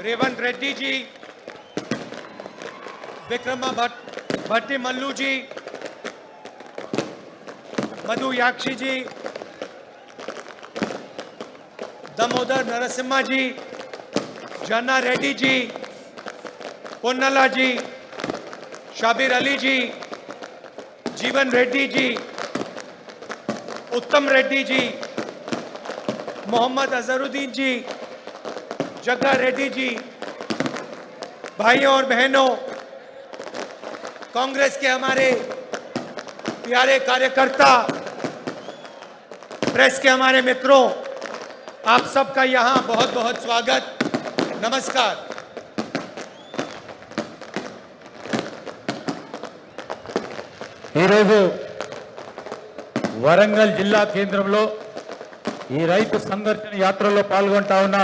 रेवंत रेड्डी जी, विक्रमा भट्टी मल्लू जी, मधु याक्षी जी, दामोदर नरसिम्हा जी, जन्ना रेड्डी जी, पोन्नला जी, शाबिर अली जी, जीवन रेड्डी जी, उत्तम रेड्डी जी, मोहम्मद अजहरुद्दीन जी, जग्गा रेड्डी जी, भाइयों और बहनों, कांग्रेस के हमारे प्यारे कार्यकर्ता, प्रेस के हमारे मित्रों, आप सबका यहां बहुत बहुत स्वागत, नमस्कार। వరంగల్ జిల్లా కేంద్రంలో ఈ రైతు సంఘర్షణ యాత్రలో పాల్గొంటా ఉన్న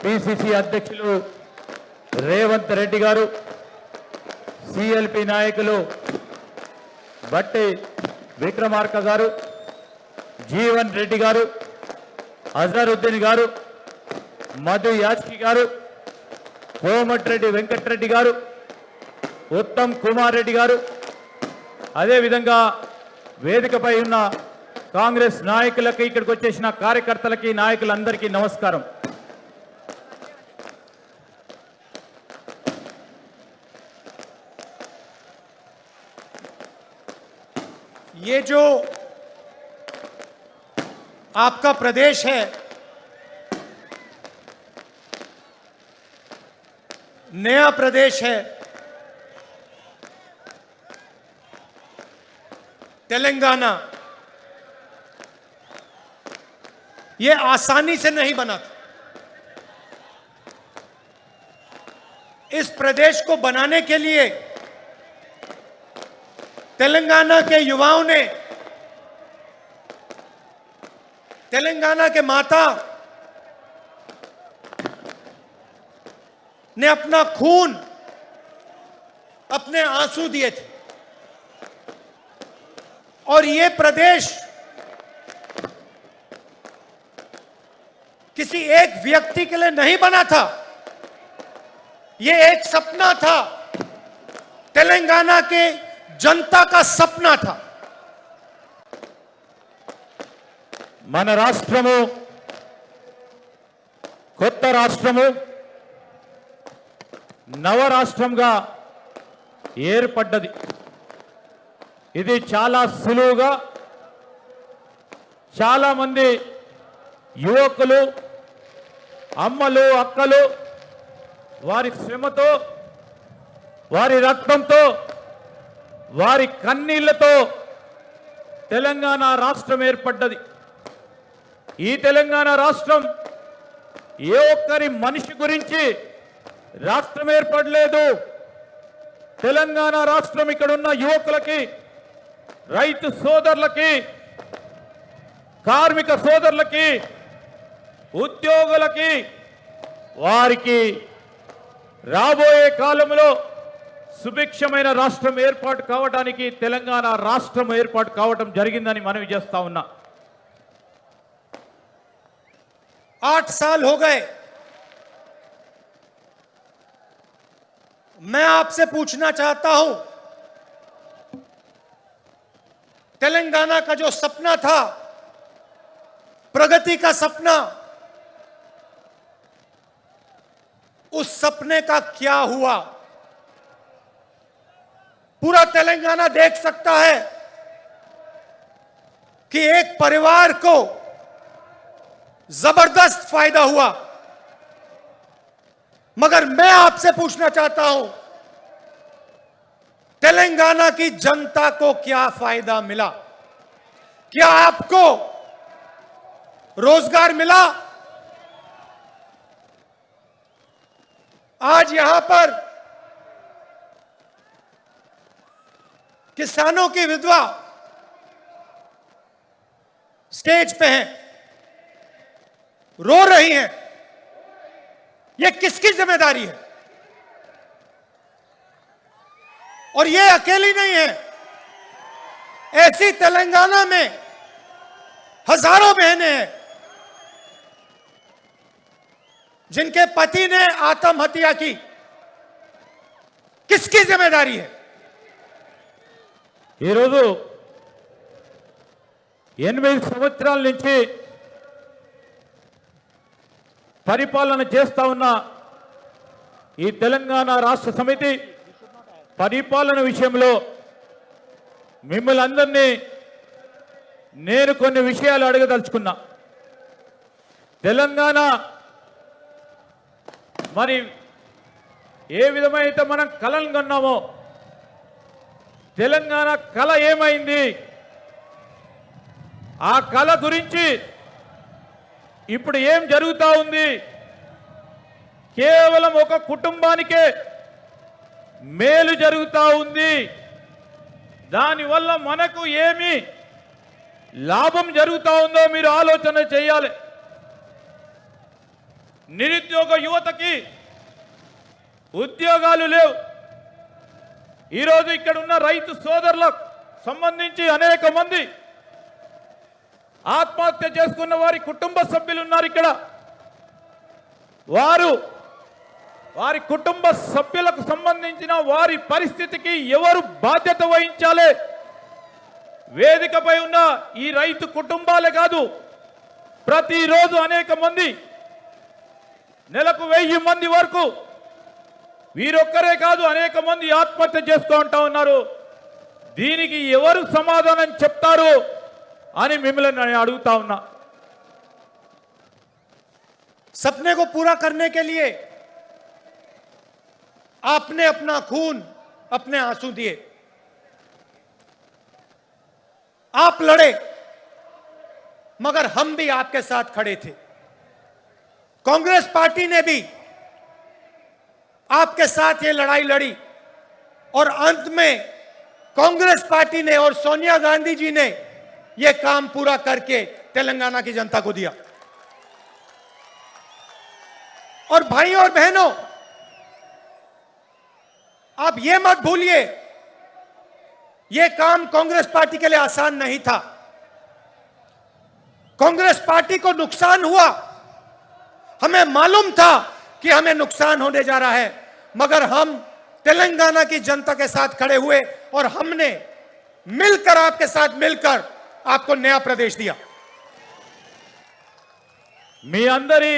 పిసిసి అధ్యక్షులు రేవంత్ రెడ్డి గారు, సిఎల్పి నాయకులు బట్టి విక్రమార్క గారు, జీవన్ రెడ్డి గారు, అజరుద్దీన్ గారు, మధు యాచ్కి గారు, కోమటిరెడ్డి వెంకటరెడ్డి గారు, ఉత్తమ్ కుమార్ రెడ్డి గారు, అదేవిధంగా వేదికపై ఉన్న కాంగ్రెస్ నాయకులకి, ఇక్కడికి వచ్చేసిన కార్యకర్తలకి, నాయకులందరికీ నమస్కారం। ये जो आपका प्रदेश है, नया प्रदेश है, तेलंगाना, ये आसानी से नहीं बना था। इस प्रदेश को बनाने के लिए तेलंगाना के युवाओं ने, तेलंगाना के माता ने अपना खून, अपने आंसू दिए थे। और ये प्रदेश किसी एक व्यक्ति के लिए नहीं बना था, ये एक सपना था, तेलंगाना के जनता का सपना था। మన రాష్ట్రము కొత్త రాష్ట్రము నవరాష్ట్రంగా ఏర్పడ్డది। ఇది చాలా సులువుగా చాలా మంది యువకులు, అమ్మలు, అక్కలు వారి శ్రమతో, వారి రక్తంతో, వారి కన్నీళ్లతో తెలంగాణ రాష్ట్రం ఏర్పడ్డది। ఈ తెలంగాణ రాష్ట్రం ఏ ఒక్కరి మనిషి గురించి రాష్ట్రం ఏర్పడలేదు। తెలంగాణ రాష్ట్రం ఇక్కడ ఉన్న యువకులకి, రైతు సోదరులకి, కార్మిక సోదరులకి, ఉద్యోగులకి, వారికి రాబోయే కాలంలో సుభిక్షమైన రాష్ట్రం ఏర్పాటు కావడానికి తెలంగాణ రాష్ట్రం ఏర్పాటు కావడం జరిగిందని మనవి చేస్తా ఉన్నా। 8 साल हो गए। मैं आपसे पूछना चाहता हूं, तेलंगाना का जो सपना था, प्रगति का सपना, उस सपने का क्या हुआ? पूरा तेलंगाना देख सकता है कि एक परिवार को जबरदस्त फायदा हुआ, मगर मैं आपसे पूछना चाहता हूं, तेलंगाना की जनता को क्या फायदा मिला? क्या आपको रोजगार मिला? आज यहां पर किसानों की विधवा स्टेज पे हैं, रो रही हैं। ये किसकी जिम्मेदारी है? और ये अकेली नहीं है, ऐसी तेलंगाना में हजारों बहनें हैं। जिनके पति ने आत्महत्या की, किसकी जिम्मेदारी है? ఈరోజు 8 సంవత్సరాల నుంచి పరిపాలన చేస్తా ఉన్న ఈ తెలంగాణ రాష్ట్ర సమితి పరిపాలన విషయంలో మిమ్మల్ని అందరినీ నేను కొన్ని విషయాలు అడగదలుచుకున్నా. తెలంగాణ మరి ఏ విధమైతే మనం కలలు కన్నామో తెలంగాణ కళ ఏమైంది, ఆ కళ గురించి ఇప్పుడు ఏం జరుగుతూ ఉంది? కేవలం ఒక కుటుంబానికే మేలు జరుగుతూ ఉంది. దానివల్ల మనకు ఏమి లాభం జరుగుతూ ఉందో మీరు ఆలోచన చేయాలి. నిరుద్యోగ యువతకి ఉద్యోగాలు లేవు. ఈరోజు ఇక్కడ ఉన్న రైతు సోదరులకు సంబంధించి అనేక మంది ఆత్మహత్య చేసుకున్న వారి కుటుంబ సభ్యులు ఉన్నారు ఇక్కడ. వారి కుటుంబ సభ్యులకు సంబంధించిన వారి పరిస్థితికి ఎవరు బాధ్యత వహించాలి? వేదికపై ఉన్న ఈ రైతు కుటుంబాలే కాదు, ప్రతిరోజు అనేక మంది, నెలకు 1000 మంది వరకు, వీరొక్కరే కాదు అనేక మంది ఆత్మహత్య చేసుకుంటా ఉన్నారు. దీనికి ఎవరు సమాధానం చెప్తారు అని మిమ్మల్ని నేను అడుగుతా ఉన్నా. सपने को पूरा करने के लिए आपने अपना खून, अपने आंसू दिए, आप लड़े, मगर हम भी आपके साथ खड़े थे. कांग्रेस पार्टी ने भी आपके साथ ये लड़ाई लड़ी और अंत में कांग्रेस पार्टी ने और सोनिया गांधी जी ने ये काम पूरा करके तेलंगाना की जनता को दिया. और भाइयों और बहनों, आप ये मत भूलिए, ये काम कांग्रेस पार्टी के लिए आसान नहीं था. कांग्रेस पार्टी को नुकसान हुआ, हमें मालूम था कि हमें नुकसान होने जा रहा है, मगर हम तेलंगाना की जनता के साथ खड़े हुए और हमने मिलकर, आपके साथ मिलकर आपको नया प्रदेश दिया. మీ అందరి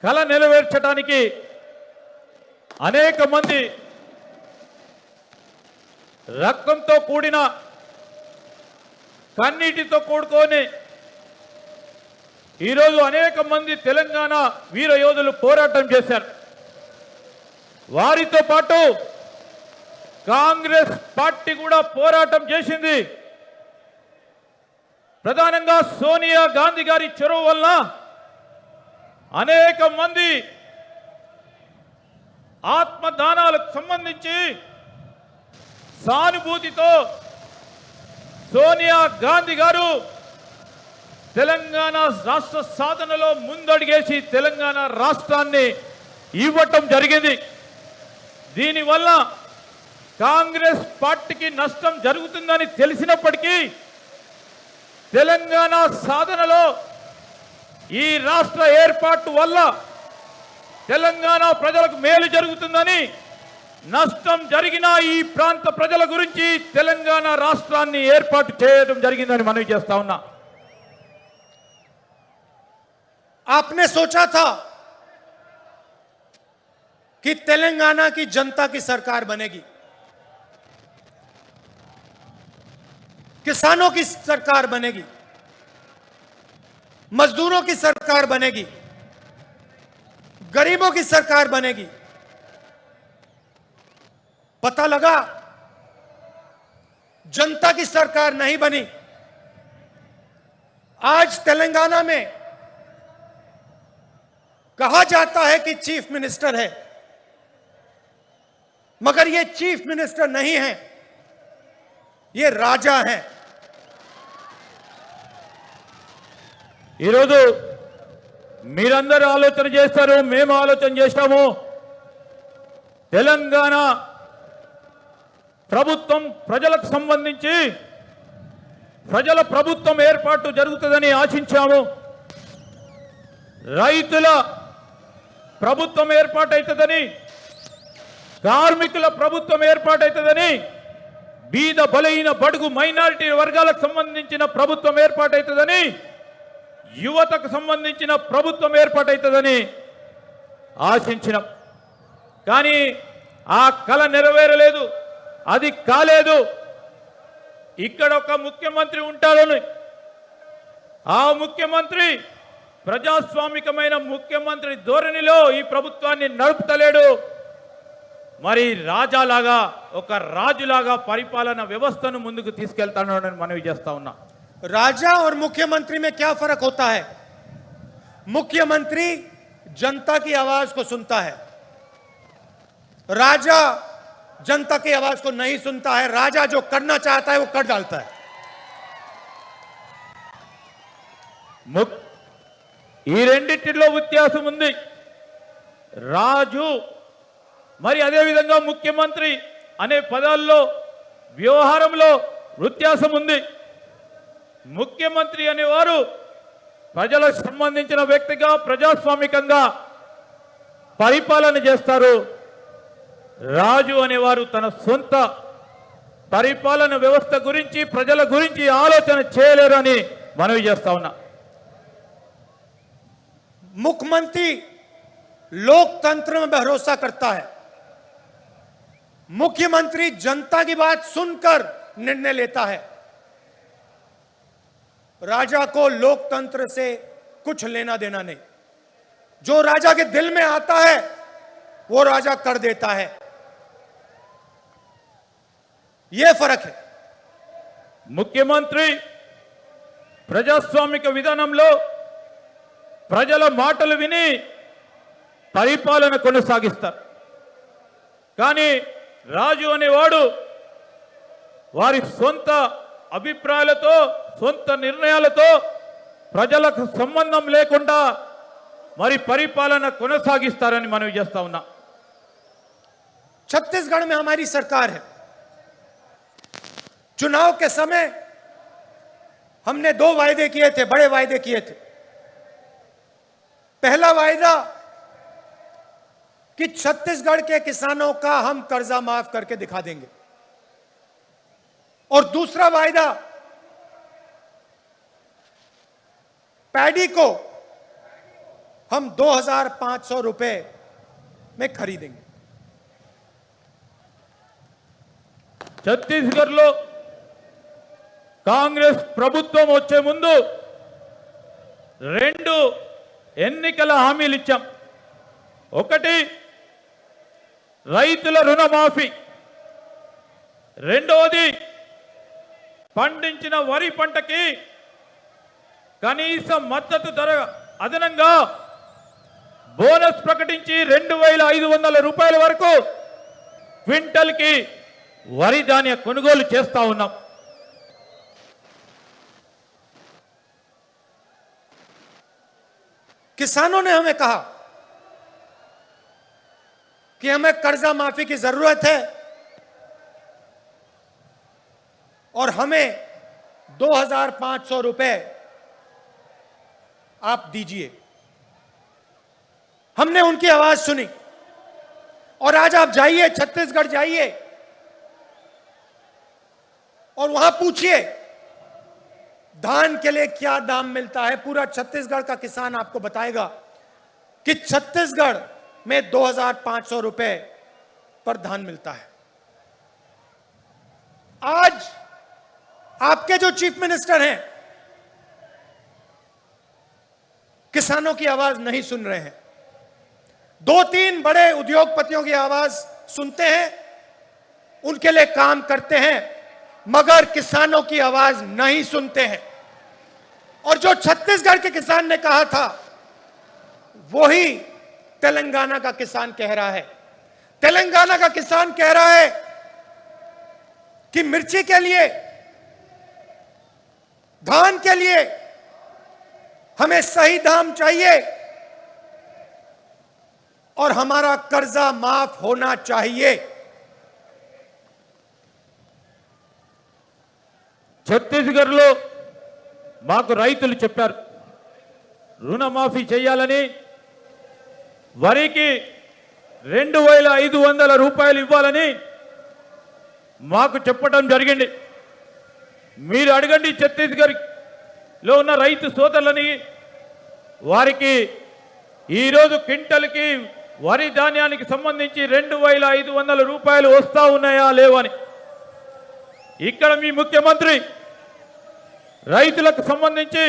కల నెరవేర్చడానికి అనేక మంది రక్తంతో కూడిన, కన్నీటితో కూడుకొని ఈరోజు అనేక మంది తెలంగాణ వీర యోధులు పోరాటం చేశారు. వారితో పాటు కాంగ్రెస్ పార్టీ కూడా పోరాటం చేసింది. ప్రధానంగా సోనియా గాంధీ గారి చొరవ వల్ల అనేక మంది ఆత్మదానాలకు సంబంధించి సానుభూతితో సోనియా గాంధీ గారు తెలంగాణ రాష్ట్ర సాధనలో ముందడుగేసి తెలంగాణ రాష్ట్రాన్ని ఇవ్వటం జరిగింది. దీనివల్ల కాంగ్రెస్ పార్టీకి నష్టం జరుగుతుందని తెలిసినప్పటికీ తెలంగాణ సాధనలో ఈ రాష్ట్ర ఏర్పాటు వల్ల తెలంగాణ ప్రజలకు మేలు జరుగుతుందని, నష్టం జరిగిన ఈ ప్రాంత ప్రజల గురించి తెలంగాణ రాష్ట్రాన్ని ఏర్పాటు చేయడం జరిగిందని మనవి చేస్తా ఉన్నా. आपने सोचा था कि तेलंगाना की जनता की सरकार बनेगी, किसानों की सरकार बनेगी, मजदूरों की सरकार बनेगी, गरीबों की सरकार बनेगी. पता लगा जनता की सरकार नहीं बनी. आज तेलंगाना में कहा जाता है कि चीफ मिनिस्टर है, मगर ये चीफ मिनिस्टर नहीं है, ये राजा हैं. ఈరోజు మీరందరూ ఆలోచన చేస్తారు, మేము ఆలోచన చేస్తాము. తెలంగాణ ప్రభుత్వం ప్రజలకు సంబంధించి ప్రజల ప్రభుత్వం ఏర్పాటు జరుగుతుందని ఆశించాము. రైతుల ప్రభుత్వం ఏర్పాటైతదని, కార్మికుల ప్రభుత్వం ఏర్పాటైతదని, బీద బలహీన బడుగు మైనారిటీ వర్గాలకు సంబంధించిన ప్రభుత్వం ఏర్పాటైతదని, యువతకు సంబంధించిన ప్రభుత్వం ఏర్పాటైతదని ఆశించినాం. కానీ ఆ కల నెరవేరలేదు, అది కాలేదు. ఇక్కడ ఒక ముఖ్యమంత్రి ఉంటాడని, ఆ ముఖ్యమంత్రి ప్రజాస్వామికమైన ముఖ్యమంత్రి ధోరణిలో ఈ ప్రభుత్వాన్ని నడుపుతలేడు. మరి రాజాలాగా, ఒక రాజులాగా పరిపాలన వ్యవస్థను ముందుకు తీసుకెళ్తానని మనవి చేస్తా ఉన్నా. राजा और मुख्यमंत्री में क्या फर्क होता है? मुख्यमंत्री जनता की आवाज को सुनता है, राजा जनता की आवाज को नहीं सुनता है. राजा जो करना चाहता है वो कर डालता है. ఈ రెండిటిలో వ్యత్యాసం ఉంది. రాజు మరి అదే విధంగా ముఖ్యమంత్రి అనే పదాల్లో వ్యవహారంలో వ్యత్యాసం ఉంది. ముఖ్యమంత్రి అనేవారు ప్రజలకు సంబంధించిన వ్యక్తిగా ప్రజాస్వామికంగా పరిపాలన చేస్తారు. రాజు అనేవారు తన సొంత పరిపాలన వ్యవస్థ గురించి, ప్రజల గురించి ఆలోచన చేయలేరు అని మనవి చేస్తా ఉన్నా. मुख्यमंत्री लोकतंत्र में भरोसा करता है. मुख्यमंत्री जनता की बात सुनकर निर्णय लेता है. राजा को लोकतंत्र से कुछ लेना देना नहीं. जो राजा के दिल में आता है वो राजा कर देता है. यह फर्क है. ముఖ్యమంత్రి ప్రజాస్వామిక విధానంలో ప్రజల మాటలు విని పరిపాలన కొనసాగిస్తారు. కానీ రాజు అనేవాడు వారి సొంత అభిప్రాయాలతో, సొంత నిర్ణయాలతో ప్రజలకు సంబంధం లేకుండా మరి పరిపాలన కొనసాగిస్తారని మనవి చేస్తా ఉన్నా. छत्तीसगढ़ में हमारी सरकार है. चुनाव के समय हमने 2 वायदे किए थे, बड़े वायदे किए थे. पहला वायदा कि छत्तीसगढ़ के किसानों का हम कर्जा माफ करके दिखा देंगे, और दूसरा वायदा पैडी को हम 2,500 रुपए में खरीदेंगे. ఛత్తీస్గఢ్లో కాంగ్రెస్ ప్రభుత్వం వచ్చే ముందు 2 ఎన్నికల హామీలు ఇచ్చాం. ఒకటి రైతుల రుణమాఫీ, రెండవది పండించిన వరి పంటకి కనీస మద్దతు ధర అదనంగా బోనస్ ప్రకటించి 2,500 రూపాయల వరకు క్వింటల్కి వరి ధాన్య కొనుగోలు చేస్తా ఉన్నాం. किसानों ने हमें कहा कि हमें कर्जा माफी की जरूरत है और हमें 2,500 रुपए आप दीजिए. हमने उनकी आवाज सुनी, और आज आप जाइए, छत्तीसगढ़ जाइए और वहां पूछिए धान के लिए क्या दाम मिलता है. पूरा छत्तीसगढ़ का किसान आपको बताएगा कि छत्तीसगढ़ में 2,500 रुपए पर धान मिलता है. आज आपके जो चीफ मिनिस्टर हैं किसानों की आवाज नहीं सुन रहे हैं. 2-3 बड़े उद्योगपतियों की आवाज सुनते हैं, उनके लिए काम करते हैं, मगर किसानों की आवाज नहीं सुनते हैं. और जो छत्तीसगढ़ के किसान ने कहा था वही तेलंगाना का किसान कह रहा है. तेलंगाना का किसान कह रहा है कि मिर्ची के लिए, धान के लिए हमें सही दाम चाहिए और हमारा कर्जा माफ होना चाहिए. ఛత్తీస్గఢ్లో మాకు రైతులు చెప్పారు, రుణమాఫీ చేయాలని, వరికి 2500 రూపాయలు ఇవ్వాలని మాకు చెప్పడం జరిగింది. మీరు అడగండి ఛత్తీస్గఢ్లో ఉన్న రైతు సోదరులని, వారికి ఈరోజు క్వింటల్కి వరి ధాన్యానికి సంబంధించి 2500 రూపాయలు వస్తూ ఉన్నాయా లేవని. ఇక్కడ మీ ముఖ్యమంత్రి రైతులకు సంబంధించి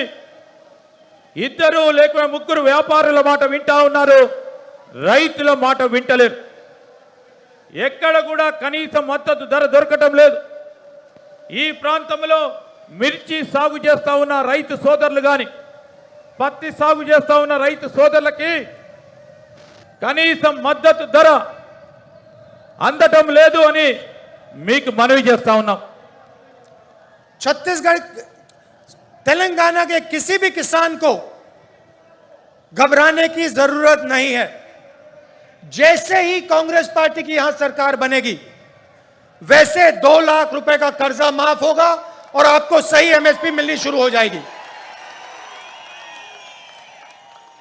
2 లేక 3 వ్యాపారుల మాట వింటా ఉన్నారు, రైతుల మాట వింటలేరు. ఎక్కడ కూడా కనీస మద్దతు ధర దొరకటం లేదు. ఈ ప్రాంతంలో మిర్చి సాగు చేస్తా ఉన్న రైతు సోదరులు కానీ, పత్తి సాగు చేస్తా ఉన్న రైతు సోదరులకి కనీస మద్దతు ధర అందటం లేదు అని మీకు మనవి చేస్తా ఉన్నాం. छत्तीसगढ़ तेलंगाना के किसी भी किसान को घबराने की जरूरत नहीं है। जैसे ही कांग्रेस पार्टी की यहां सरकार बनेगी, वैसे 2 लाख रुपए का कर्जा माफ होगा और आपको सही एमएसपी मिलनी शुरू हो जाएगी।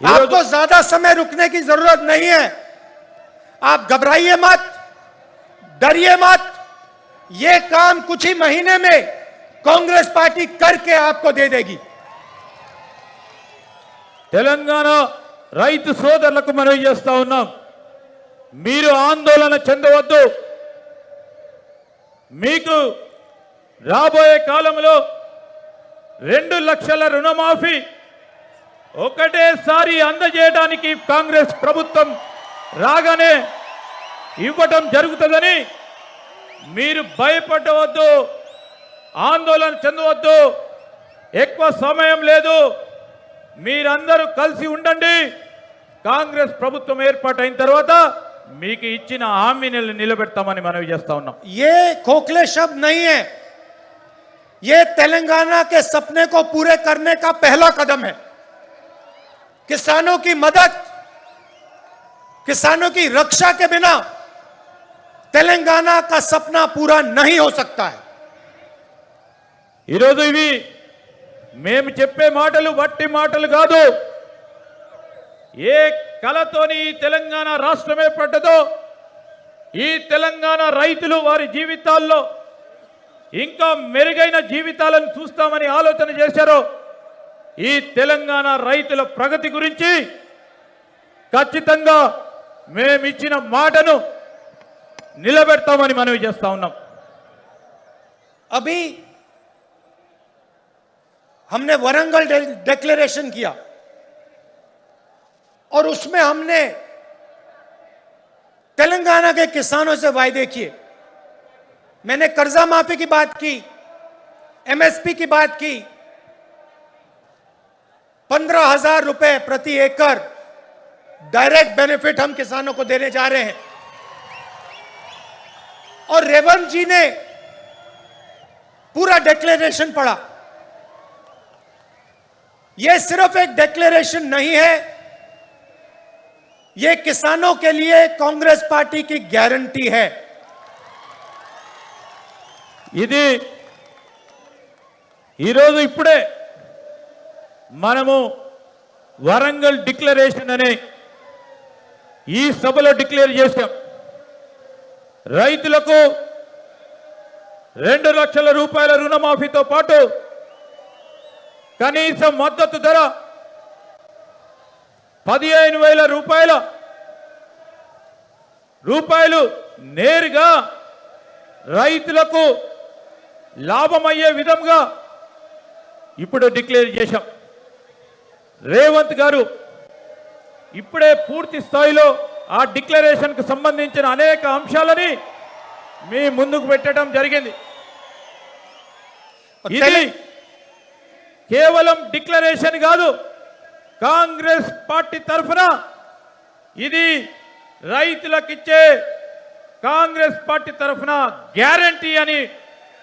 आपको ज्यादा समय रुकने की जरूरत नहीं है। आप घबराइए मत, डरिए मत। ये काम कुछ ही महीने में कांग्रेस पार्टी करके आपको दे देगी। తెలంగాణ రైతు సోదరులకు మనవి చేస్తా ఉన్నాం, మీరు ఆందోళన చెందవద్దు. మీకు రాబోయే కాలంలో 2 లక్షల రుణమాఫీ ఒకటేసారి అందజేయడానికి కాంగ్రెస్ ప్రభుత్వం రాగానే ఇవ్వటం జరుగుతుందని మీరు భయపడవద్దు, ఆందోళన చెందవద్దు. ఎక్కువ సమయం లేదు, మీరందరూ కలిసి ఉండండి. కాంగ్రెస్ ప్రభుత్వం ఏర్పాటైన తర్వాత మీకు ఇచ్చిన హామీలను నిలబెడతామని మనవి చేస్తా ఉన్నాం. ये खोखले शब्द नहीं है, ये तेलंगाना के सपने को पूरे करने का पहला कदम है। किसानों की मदद, किसानों की रक्षा के बिना तेलंगाना का सपना पूरा नहीं हो सकता है। ఈరోజు ఇవి మేము చెప్పే మాటలు వట్టి మాటలు కాదు. ఏ కలతోని ఈ తెలంగాణ రాష్ట్రం ఏర్పడ్డదో, ఈ తెలంగాణ రైతులు వారి జీవితాల్లో ఇంకా మెరుగైన జీవితాలను చూస్తామని ఆలోచన చేశారో, ఈ తెలంగాణ రైతుల ప్రగతి గురించి ఖచ్చితంగా మేమిచ్చిన మాటను నిలబెడతామని మనవి చేస్తా ఉన్నాం. अभी हमने वरंगल डिक्लेरेशन किया और उसमें हमने तेलंगाना के किसानों से वायदे किए। मैंने कर्जा माफी की बात की, एमएसपी की बात की, 15,000 रुपए प्रति एकड़ डायरेक्ट बेनिफिट हम किसानों को देने जा रहे हैं। और रेवंत जी ने पूरा डिक्लेरेशन पढ़ा। यह सिर्फ एक डिक्लेरेशन नहीं है, यह किसानों के लिए कांग्रेस पार्टी की गारंटी है। ఇది ఈరోజు ఇప్పుడే మనము వరంగల్ డిక్లరేషన్ అనే ఈ సభలో డిక్లేర్ చేశాం. రైతులకు 2 లక్షల రూపాయల రుణమాఫీతో పాటు కనీస మద్దతు ధర 15,000 రూపాయలు నేరుగా రైతులకు లాభమయ్యే విధంగా ఇప్పుడు డిక్లేర్ చేశాం. రేవంత్ గారు ఇప్పుడే పూర్తి స్థాయిలో ఆ డిక్లరేషన్కు సంబంధించిన అనేక అంశాలని మీ ముందుకు పెట్టడం జరిగింది. ఇది కేవలం డిక్లరేషన్ కాదు, కాంగ్రెస్ పార్టీ తరఫున ఇది రైతులకిచ్చే కాంగ్రెస్ పార్టీ తరఫున గ్యారంటీ అని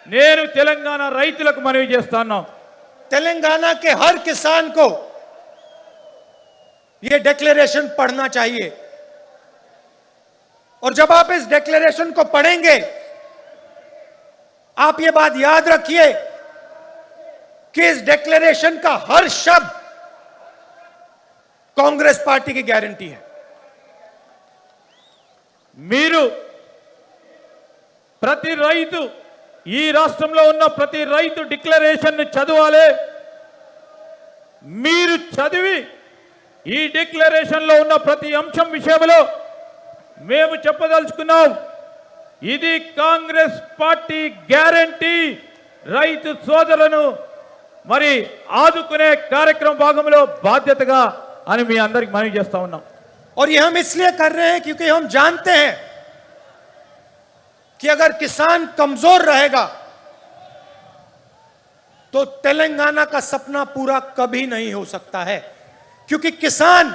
నేను తెలంగాణ రైతులకు మనవి చేస్తున్నాను. तेलंगाना के हर किसान को यह डिक्लेरेशन पढ़ना चाहिए और जब आप इस डिक्लेरेशन को पढ़ेंगे, आप यह बात याद रखिए कि इस डिक्लेरेशन का हर शब्द कांग्रेस पार्टी की गारंटी है। మీరు ప్రతి రైతు ఈ రాష్ట్రంలో ఉన్న ప్రతి రైతు డిక్లరేషన్ ని చదవాలి. మీరు చదివి ఈ డిక్లరేషన్ లో ఉన్న ప్రతి అంశం విషయంలో మేము చెప్పదలుచుకున్నాం, ఇది కాంగ్రెస్ పార్టీ గ్యారంటీ. రైతు సోదరులను మరి ఆదుకునే కార్యక్రమ భాగంలో బాధ్యతగా అని మీ అందరికి మనవి చేస్తా ఉన్నాం. और ये हम इसलिए कर रहे हैं क्योंकि हम जानते हैं कि अगर किसान कमजोर रहेगा तो तेलंगाना का सपना पूरा कभी नहीं हो सकता है, क्योंकि किसान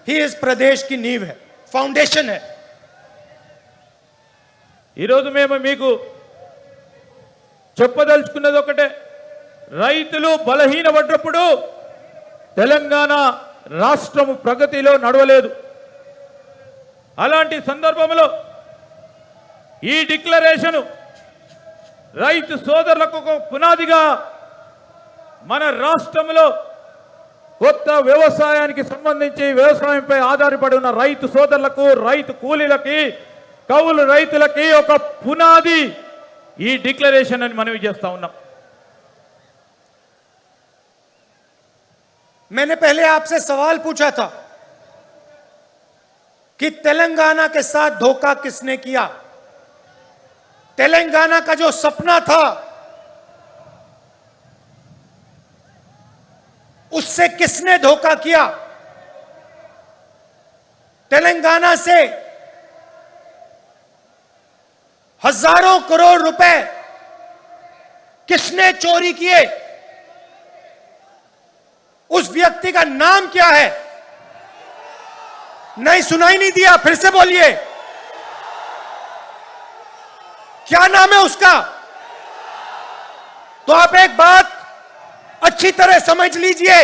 ही इस प्रदेश की नींव है, फाउंडेशन है। ఈరోజు మేము మీకు చెప్పదలుచుకున్నది ఒకటే, రైతులు బలహీనపడ్డప్పుడు తెలంగాణ రాష్ట్రం ప్రగతిలో నడవలేదు. అలాంటి సందర్భంలో ఈ డిక్లరేషన్ రైతు సోదరులకు ఒక పునాదిగా మన రాష్ట్రంలో కొత్త వ్యవసాయానికి సంబంధించి వ్యవసాయంపై ఆధారపడి ఉన్న రైతు సోదరులకు, రైతు కూలీలకి, కౌలు రైతులకి ఒక పునాది ఈ డిక్లరేషన్ అని మనవి చేస్తా ఉన్నాం. मैंने पहले आपसे सवाल पूछा था कि तेलंगाना के साथ धोखा किसने किया। तेलंगाना का जो सपना था उससे किसने धोखा किया। तेलंगाना से हजारों करोड़ रुपए किसने चोरी किए, उस व्यक्ति का नाम क्या है। नहीं, सुनाई नहीं दिया, फिर से बोलिए, क्या नाम है उसका। तो आप एक बात अच्छी तरह समझ लीजिए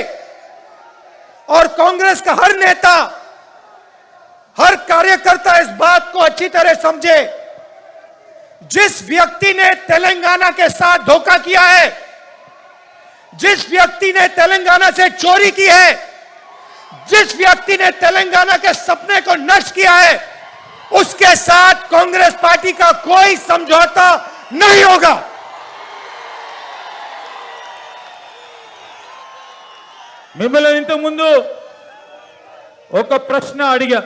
और कांग्रेस का हर नेता, हर कार्यकर्ता इस बात को अच्छी तरह समझे। जिस व्यक्ति ने तेलंगाना के साथ धोखा किया है, जिस व्यक्ति ने तेलंगाना से चोरी की है, जिस व्यक्ति ने तेलंगाना के सपने को नष्ट किया है, उसके साथ कांग्रेस पार्टी का कोई समझौता नहीं होगा। మిమ్మల్ని ఇంతకు ముందు ఒక ప్రశ్న అడిగా,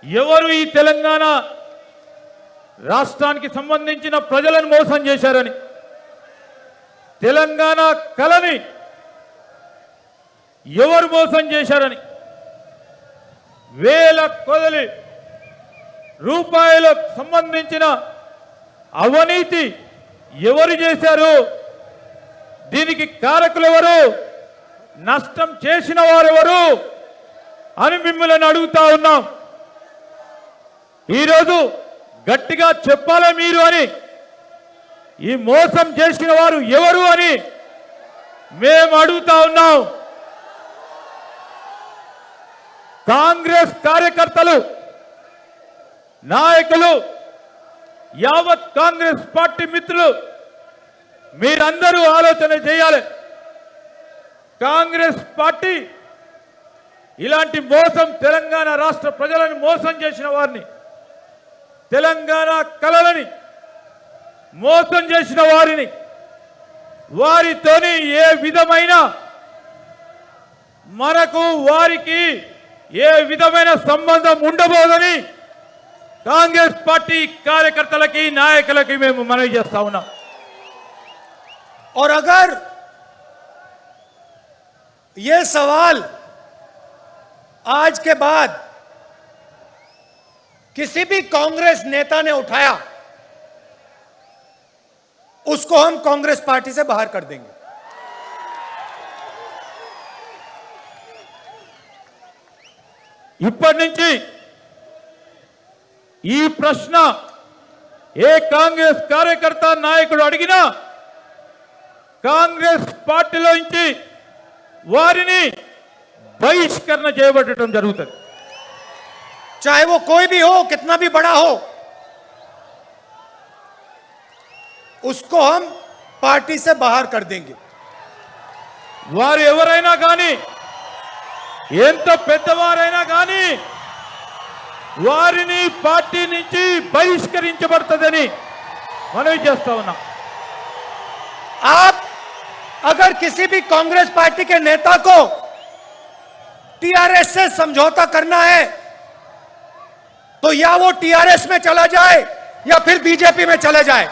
ఎవరు ఈ తెలంగాణ రాష్ట్రానికి సంబంధించిన ప్రజలను మోసం చేశారని. తెలంగాణ కళని ఎవరు మోసం చేశారని వేల కొలది రూపాయలకు సంబంధించిన అవినీతి ఎవరు చేశారు, దీనికి కారకులు ఎవరు, నష్టం చేసిన వారెవరు అని మిమ్మల్ని అడుగుతా ఉన్నాం. ఈరోజు గట్టిగా చెప్పాలి మీరు అని, ఈ మోసం చేసిన వారు ఎవరు అని మేము అడుగుతా ఉన్నాం. కాంగ్రెస్ కార్యకర్తలు, నాయకులు, యావత్ కాంగ్రెస్ పార్టీ మిత్రులు మీరందరూ ఆలోచన చేయాలి. కాంగ్రెస్ పార్టీ ఇలాంటి మోసం, తెలంగాణ రాష్ట్ర ప్రజలను మోసం చేసిన వారిని, తెలంగాణ కళలని మోసం చేసిన వారిని, వారితోని ఏ విధమైన మనకు వారికి ఏ విధమైన సంబంధం ఉండబోదని కాంగ్రెస్ పార్టీ కార్యకర్తలకి, నాయకులకి మేము మనవి చేస్తా ఉన్నాం. और अगर ये सवाल आज के बाद किसी भी कांग्रेस नेता ने उठाया, उसको हम कांग्रेस पार्टी से बाहर कर देंगे। ఇప్పటి నుంచి ఈ ప్రశ్న ఏ కాంగ్రెస్ కార్యకర్త, నాయకుడు అడిగినా కాంగ్రెస్ పార్టీలో నుంచి వారిని బహిష్కరణ చేయబడటం జరుగుతుంది. चाहे वो कोई भी हो, कितना भी बड़ा हो, उसको हम पार्टी से बाहर कर देंगे। వారు ఎవరైనా కానీ ఎంత పెద్దవారైనా కానీ వారిని పార్టీ నుంచి బహిష్కరించబడుతుందని మనవి చేస్తా ఉన్నాం. आप अगर किसी भी कांग्रेस पार्टी के नेता को टीआरएस से समझौता करना है तो या वो टीआरएस में चला जाए या फिर बीजेपी में चले जाए.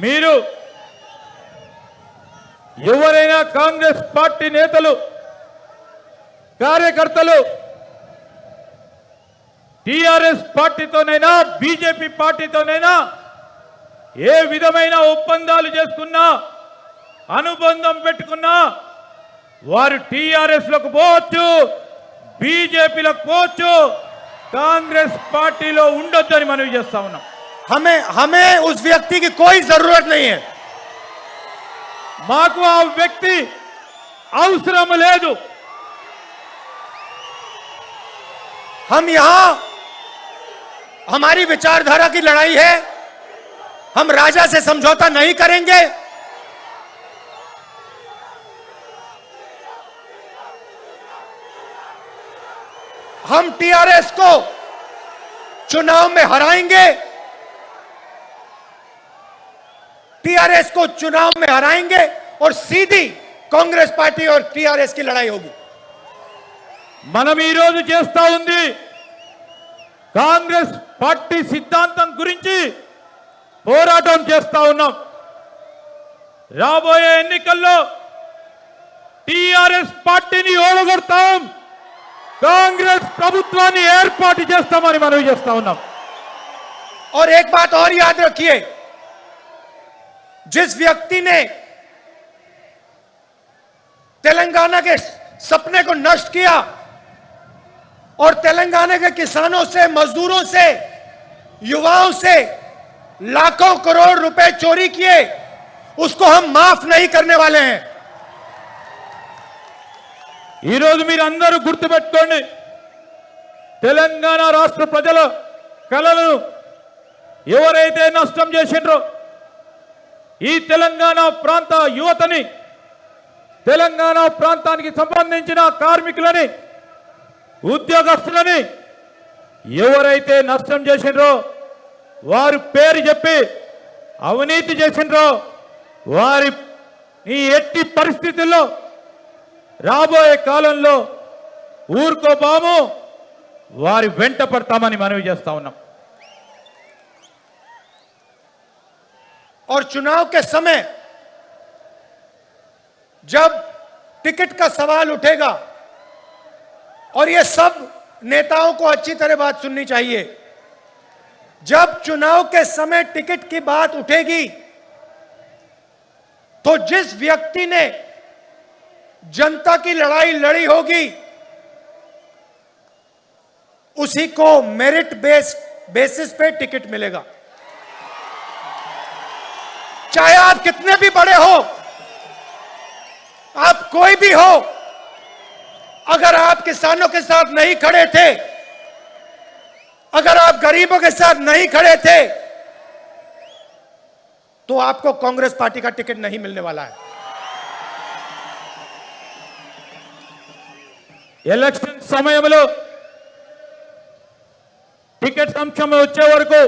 మీరు ఎవరైనా కాంగ్రెస్ పార్టీ నేతలు కార్యకర్తలు టిఆర్ఎస్ పార్టీతోనైనా బీజేపీ పార్టీతోనైనా ఏ విధమైన ఒప్పందాలు చేసుకున్నా అనుబంధం పెట్టుకున్నా వారు టిఆర్ఎస్ లకు పోవచ్చు, బీజేపీలకు పోవచ్చు, కాంగ్రెస్ పార్టీలో ఉండొద్దని మనవి చేస్తా ఉన్నాం. हमें उस व्यक्ति की कोई जरूरत नहीं है. మాకు ఆ వ్యక్తి అవసరం లేదు. हम यहां हमारी विचारधारा की लड़ाई है. हम राजा से समझौता नहीं करेंगे. हम टीआरएस को चुनाव में हराएंगे. टीआरएस को चुनाव में हराएंगे और सीधी कांग्रेस पार्टी और टीआरएस की लड़ाई होगी. మనం ఈ రోజు చేస్తా ఉంది కాంగ్రెస్ పార్టీ సిద్ధాంతం గురించి పోరాటం చేస్తా ఉన్నాం. రాబోయే ఎన్నికల్లో టిఆర్ఎస్ పార్టీని ఓడగొడతాం, కాంగ్రెస్ ప్రభుత్వాన్ని ఏర్పాటు చేస్తామని మనవి చేస్తా ఉన్నాం. और एक बात और याद रखिए, जिस व्यक्ति ने तेलंगाना के सपने को नष्ट किया और तेलंगाना के किसानों से, मजदूरों से, युवाओं से लाखों करोड़ रुपए चोरी किए, उसको हम माफ नहीं करने वाले हैं. ఈ రోజు మీరు అందరూ గుర్తుపెట్టుకోండి, తెలంగాణ రాష్ట్ర ప్రజల కలలను ఎవరైతే నష్టం చేసిండ్రో ఈ తెలంగాణ ప్రాంత యువతని, తెలంగాణ ప్రాంతానికి సంబంధించిన కార్మికులని, ఉద్యోగస్తులని ఎవరైతే నష్టం చేసిండ్రో వారి పేరు చెప్పి అవినీతి చేసిండ్రో వారి ఈ ఎట్టి పరిస్థితుల్లో రాబోయే కాలంలో ఊరుకోబాము, వారి వెంట పడతామని మనవి చేస్తా ఉన్నాం. और चुनाव के समय जब टिकट का सवाल उठेगा, और ये सब नेताओं को अच्छी तरह बात सुननी चाहिए, जब चुनाव के समय टिकट की बात उठेगी तो जिस व्यक्ति ने जनता की लड़ाई लड़ी होगी उसी को मेरिट बेसिस पे टिकट मिलेगा. चाहे आप कितने भी बड़े हो, आप कोई भी हो, अगर आप किसानों के साथ नहीं खड़े थे, अगर आप गरीबों के साथ नहीं खड़े थे, तो आपको कांग्रेस पार्टी का टिकट नहीं मिलने वाला है. ఎలక్షన్ సమయంలో టికెట్ అంశం వచ్చే వరకు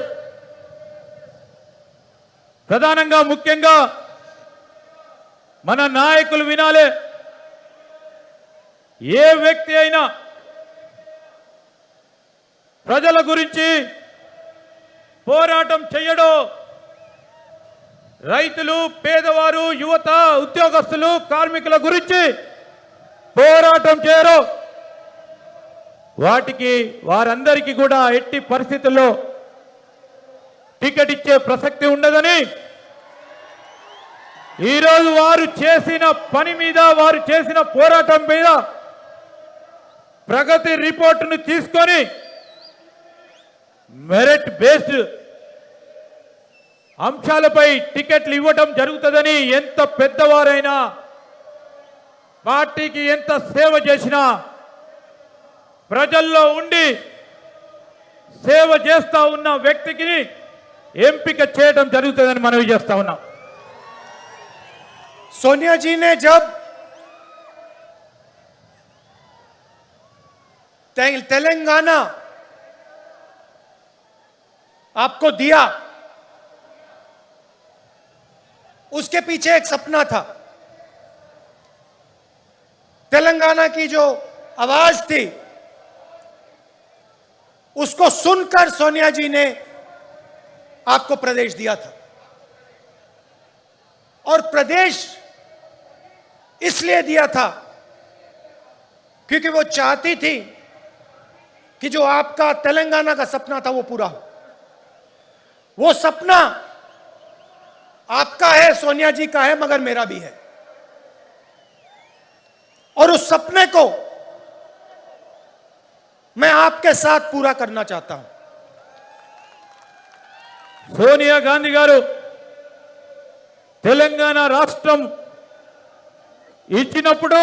ప్రధానంగా ముఖ్యంగా మన నాయకులు వినాలి. ఏ వ్యక్తి అయినా ప్రజల గురించి పోరాటం చేయడో, రైతులు, పేదవారు, యువత, ఉద్యోగస్తులు, కార్మికుల గురించి పోరాటం చేయరు, వాటికి వారందరికీ కూడా ఎట్టి పరిస్థితుల్లో టికెట్ ఇచ్చే ప్రసక్తి ఉండదని ఈరోజు వారు చేసిన పని మీద, వారు చేసిన పోరాటం మీద ప్రగతి రిపోర్టును తీసుకొని మెరిట్ బేస్డ్ అంశాలపై టికెట్లు ఇవ్వడం జరుగుతుందని, ఎంత పెద్దవారైనా పార్టీకి ఎంత సేవ చేసినా ప్రజల్లో ఉండి సేవ చేస్తా ఉన్న వ్యక్తికి ఎంపిక చేయడం జరుగుతుందని మనవి చేస్తా ఉన్నాం. सोनिया जी ने जब तेलंगाना आपको दिया, उसके पीछे एक सपना था। तेलंगाना की जो आवाज थी, उसको सुनकर सोनिया जी ने आपको प्रदेश दिया था। और प्रदेश इसलिए दिया था क्योंकि वो चाहती थी कि जो आपका तेलंगाना का सपना था वो पूरा हो। वो सपना आपका है, सोनिया जी का है, मगर मेरा भी है। और उस सपने को मैं आपके साथ पूरा करना चाहता हूं। సోనియా గాంధీ గారు తెలంగాణ రాష్ట్రం ఇచ్చినప్పుడు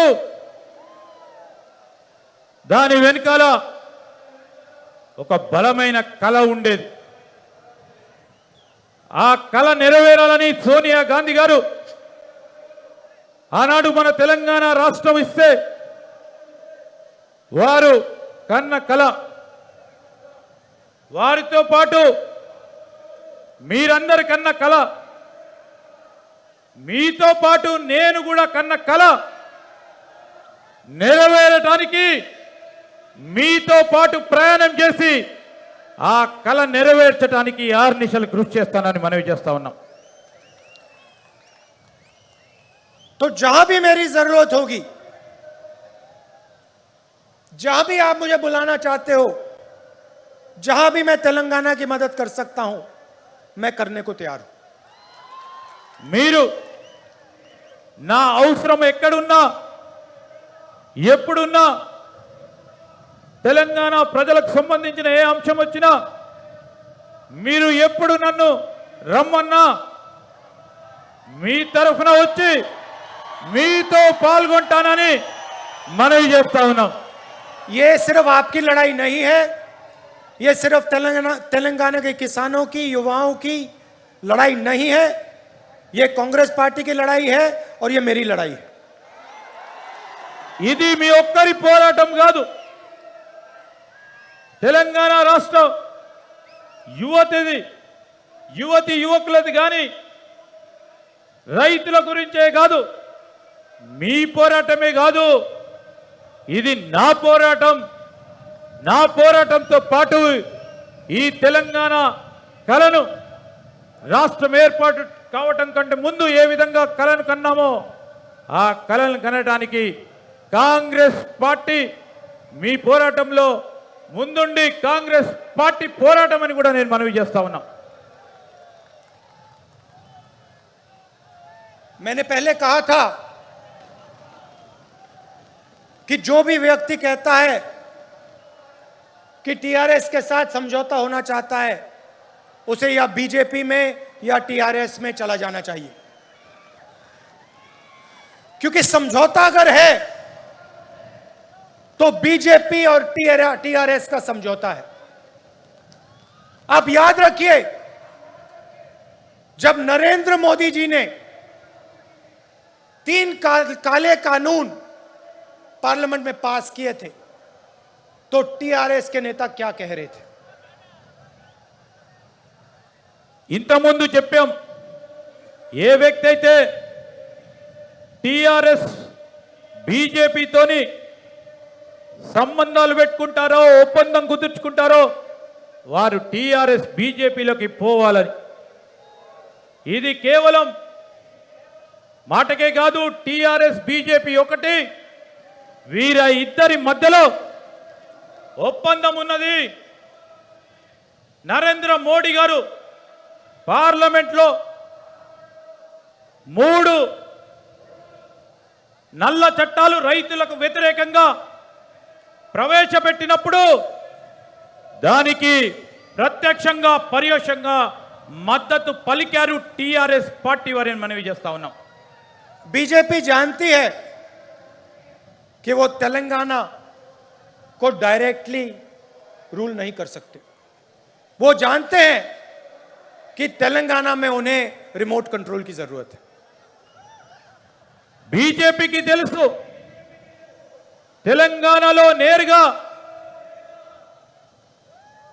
దాని వెనుకాల ఒక బలమైన కళ ఉండేది. ఆ కళ నెరవేరాలని సోనియా గాంధీ గారు ఆనాడు మన తెలంగాణ రాష్ట్రం ఇస్తే వారు కన్న కళ, వారితో పాటు మీరందరి కన్న కళ, మీతో పాటు నేను కూడా కన్న కళ నెరవేరడానికి మీతో పాటు ప్రయాణం చేసి ఆ కళ నెరవేర్చడానికి ఆర్నిశలు కృషి చేస్తానని మనవి చేస్తా ఉన్నాం. तो जहां भी मेरी जरूरत होगी, जहां भी आप मुझे बुलाना चाहते हो, जहां भी मैं तेलंगाना की मदद कर सकता हूं, मैं करने को तैयार हूं. మీరు నా అవసరం ఎక్కడున్నా ఎప్పుడున్నా తెలంగాణ ప్రజలకు సంబంధించిన ఏ అంశం వచ్చినా మీరు ఎప్పుడు నన్ను రమ్మన్నా మీ తరఫున వచ్చి మీతో పాల్గొంటానని మనవి చేస్తా ఉన్నాం. ये सिर्फ आपकी लड़ाई नहीं है, ये सिर्फ तेलंगाना के किसानों की, युवाओं की लड़ाई नहीं है, ये कांग्रेस पार्टी की लड़ाई है और ये मेरी लड़ाई है. ఇది మీ ఒక్కరి పోరాటం కాదు. తెలంగాణ రాష్ట్ర యువతి యువకులది కానీ రైతుల గురించే కాదు, మీ పోరాటమే కాదు, ఇది నా పోరాటం. నా పోరాటంతో పాటు ఈ తెలంగాణ కళను రాష్ట్రం ఏర్పాటు కావటం కంటే ముందు ఏ విధంగా కళను కన్నామో ఆ కళను కనడానికి కాంగ్రెస్ పార్టీ మీ పోరాటంలో ముందుండి కాంగ్రెస్ పార్టీ పోరాటం అని కూడా నేను మనవి చేస్తా ఉన్నా. मैंने पहले कहा था कि जो भी व्यक्ति कहता है कि टीआरएस के साथ समझौता होना चाहता है, उसे या बीजेपी में या टीआरएस में चला जाना चाहिए. क्योंकि समझौता अगर है तो बीजेपी और टीआरएस का समझौता है. आप याद रखिए, जब नरेंद्र मोदी जी ने 3 काले कानून पार्लियामेंट में पास किए थे, तो टीआरएस के नेता क्या कह रहे थे? ఇంతకుముందు చెప్పాం, ఏ వ్యక్తి అయితే టీఆర్ఎస్ బీజేపీతోని సంబంధాలు పెట్టుకుంటారో, ఒప్పందం కుదుర్చుకుంటారో వారు టీఆర్ఎస్ బీజేపీలోకి పోవాలని. ఇది కేవలం మాటకే కాదు, టీఆర్ఎస్ బీజేపీ ఒకటి, వీర ఇద్దరి మధ్యలో ఒప్పందం ఉన్నది. నరేంద్ర మోడీ గారు పార్లమెంట్లో 3 నల్ల చట్టాలు రైతులకు వ్యతిరేకంగా ప్రవేశపెట్టినప్పుడు దానికి ప్రత్యక్షంగా పరోక్షంగా మద్దతు పలికారు టీఆర్ఎస్ పార్టీ వారిని మనవి చేస్తా ఉన్నాం. बीजेपी जानती है कि वो तेलंगाना को डायरेक्टली रूल नहीं कर सकते. वो जानते हैं कि तेलंगाना में उन्हें रिमोट कंट्रोल की जरूरत है. బీజేపీకి తెలుసు తెలంగాణలో నేరుగా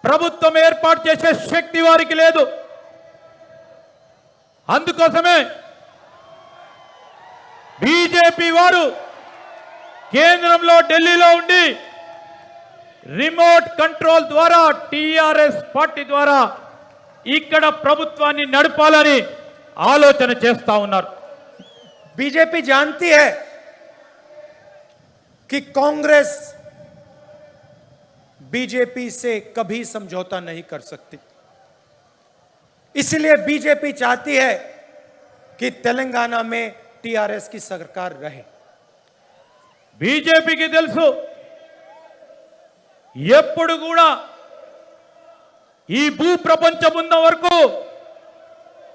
ప్రభుత్వం ఏర్పాటు చేసే శక్తి వారికి లేదు. అందుకోసమే బీజేపీ వారు కేంద్రంలో ఢిల్లీలో ఉండి రిమోట్ కంట్రోల్ ద్వారా టీఆర్ఎస్ పార్టీ ద్వారా ఇక్కడ ప్రభుత్వాన్ని నడపాలని ఆలోచన చేస్తా ఉన్నారు. बीजेपी जानती है कि कांग्रेस बीजेपी से कभी समझौता नहीं कर सकती. इसलिए बीजेपी चाहती है कि तेलंगाना में टीआरएस की सरकार रहे. బీజేపీకి తెలుసు ఎప్పుడు కూడా ఈ భూ ప్రపంచం ఉన్న వరకు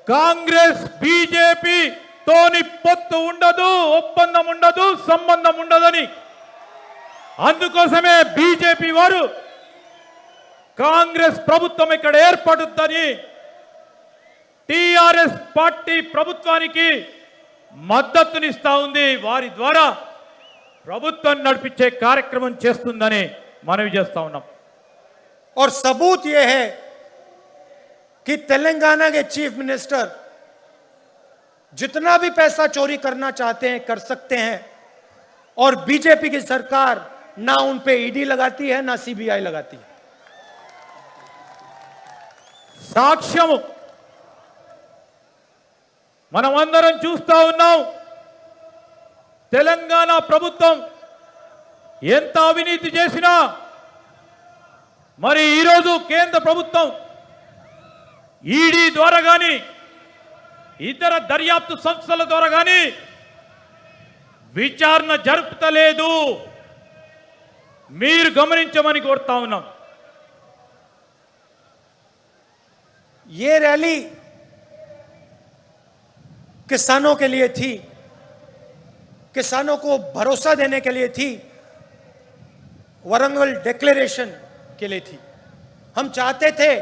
కాంగ్రెస్ బీజేపీ తోని పొత్తు ఉండదు, ఒప్పందం ఉండదు, సంబంధం ఉండదని. అందుకోసమే బీజేపీ వారు కాంగ్రెస్ ప్రభుత్వం ఇక్కడ ఏర్పడుతుందని టీఆర్ఎస్ పార్టీ ప్రభుత్వానికి మద్దతునిస్తా ఉంది. వారి ద్వారా ప్రభుత్వం నడిపించే కార్యక్రమం చేస్తుందని మనవి చేస్తా ఉన్నాం. और सबूत यह है कि तेलंगाना के चीफ मिनिस्टर जितना भी पैसा चोरी करना चाहते हैं कर सकते हैं और बीजेपी की सरकार ना उन पे ईडी लगाती है ना सीबीआई लगाती है. సాక్ష్యము మనమందరం చూస్తా ఉన్నాం. తెలంగాణ ప్రభుత్వం ఎంత అవినీతి చేసినా మరి ఈరోజు కేంద్ర ప్రభుత్వం ఈడీ ద్వారా కానీ ఇతర దర్యాప్తు సంస్థల ద్వారా కానీ విచారణ జరుపుతలేదు. మీరు గమనించమని కోరుతా ఉన్నాం. ये रैली किसानों के लिए थी, किसानों को भरोसा देने के लिए थी, वरंगल डिक्लेरेशन के लिए थी. हम चाहते थे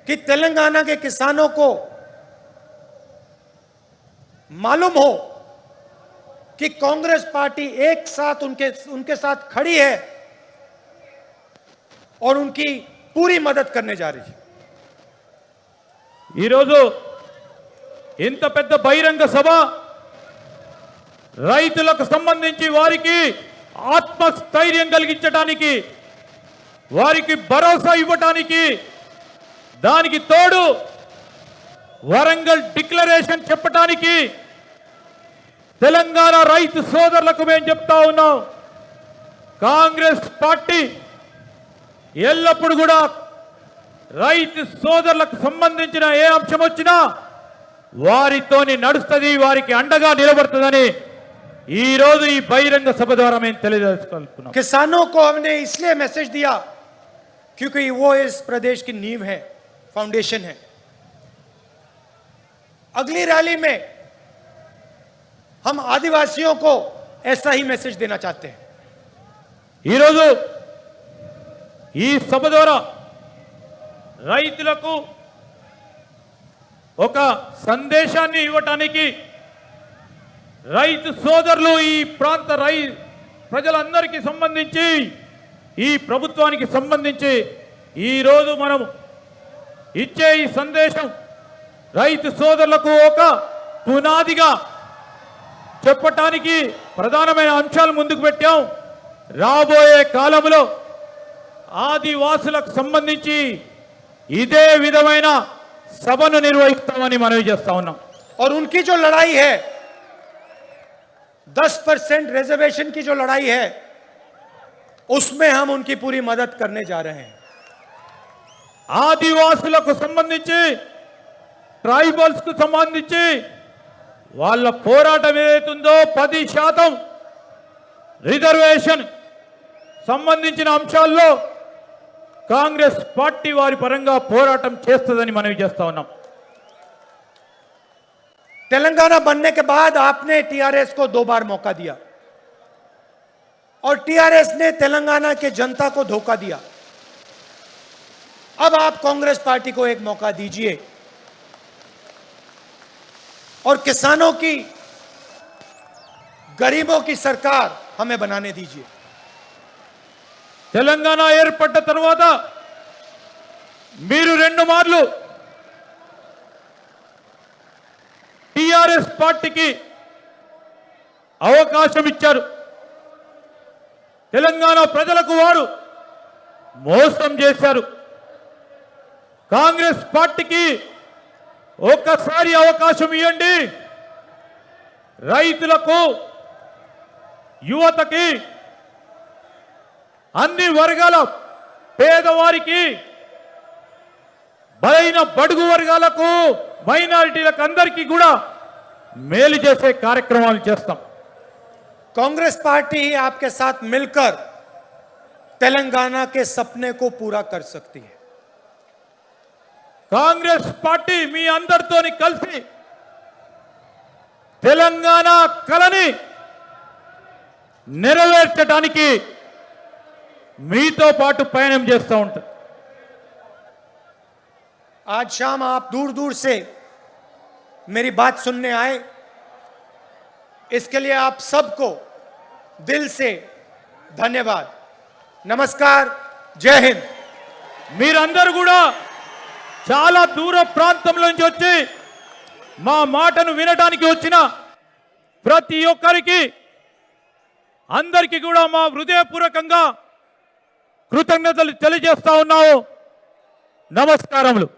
कि तेलंगाना के किसानों को मालूम हो कि कांग्रेस पार्टी एक साथ उनके साथ खड़ी है और उनकी पूरी मदद करने जा रही है. ఈరోజు ఇంత పెద్ద బహిరంగ సభ రైతులకు సంబంధించి వారికి ఆత్మస్థైర్యం కలిగించడానికి, వారికి భరోసా ఇవ్వటానికి, దానికి తోడు వరంగల్ డిక్లరేషన్ చెప్పటానికి తెలంగాణ రైతు సోదరులకు మేము చెప్తా ఉన్నాం. కాంగ్రెస్ పార్టీ ఎల్లప్పుడూ కూడా రైతు సోదరులకు సంబంధించిన ఏ అంశం వచ్చినా వారితోని నడుస్తుంది, వారికి అండగా నిలబడుతుందని ఈ రోజు ఈ బహిరంగ సభ ద్వారా మేము తెలియజేసుకుంటున్నాం. किसानों को हमने इसलिए मैसेज दिया क्योंकि वो इस प्रदेश की नींव है, फाउंडेशन है. अगली रैली में हम आदिवासियों को ऐसा ही मैसेज देना चाहते हैं. ఈ రోజు ఈ సభ ద్వారా రైతులకు ఒక సందేశాన్ని ఇవ్వటానికి రైతు సోదరులు ఈ ప్రాంత ప్రజలందరికీ సంబంధించి ఈ ప్రభుత్వానికి సంబంధించి ఈ రోజు మనం ఇచ్చే ఈ సందేశం రైతు సోదరులకు ఒక పునాదిగా చెప్పటానికి ప్రధానమైన అంశాలు ముందుకు పెట్టాం. రాబోయే కాలంలో ఆదివాసులకు సంబంధించి ఇదే విధమైన సభను నిర్వహిస్తామని మనవి చేస్తా ఉన్నాం. और उनकी जो लड़ाई है 10% रिजर्वेशन की जो लड़ाई है उसमें हम उनकी पूरी मदद करने जा रहे हैं. ఆదివాసులకు సంబంధించి ట్రైబల్స్ కు సంబంధించి వాళ్ళ పోరాటం ఏదైతుందో 10% రిజర్వేషన్ సంబంధించిన అంశాల్లో కాంగ్రెస్ పార్టీ వారి పరంగా పోరాటం చేస్తుందని మనవి చేస్తా ఉన్నాం. तेलंगाना बनने के बाद आपने टीआरएस को 2 बार मौका दिया और टीआरएस ने तेलंगाना के जनता को धोखा दिया. अब आप कांग्रेस पार्टी को एक मौका दीजिए और किसानों की गरीबों की सरकार हमें बनाने दीजिए। తెలంగాణ ఏర్పడ్డ తర్వాత మీరు 2 మార్లు టిఆర్ఎస్ పార్టీకి అవకాశం ఇచ్చారు. తెలంగాణ ప్రజలకు వారు మోసం చేశారు. కాంగ్రెస్ పార్టీకి ఒక్కసారి అవకాశం ఇవ్వండి. రైతులకు, యువతకి, అన్ని వర్గాల పేదవారికి, బలైన బడుగు వర్గాలకు, మైనారిటీలకు అందరికీ కూడా మేలు చేసే కార్యక్రమాలు చేస్తాం. कांग्रेस पार्टी ही आपके साथ मिलकर तेलंगाना के सपने को पूरा कर सकती है। కాంగ్రెస్ పార్టీ మీ అందరితోని కలిసి తెలంగాణ కలని నెరవేర్చడానికి మీతో పాటు పయనం చేస్తూ ఉంటారు. आज शाम आप दूर दूर से मेरी बात सुनने आए, इसके लिए आप सबको दिल से धन्यवाद। नमस्कार, जय हिंद। మీరందరూ కూడా చాలా దూర ప్రాంతం నుంచి వచ్చి మా మాటను వినడానికి వచ్చిన ప్రతి ఒక్కరికి అందరికీ కూడా మా హృదయపూర్వకంగా కృతజ్ఞతలు తెలియజేస్తా ఉన్నాము. నమస్కారములు.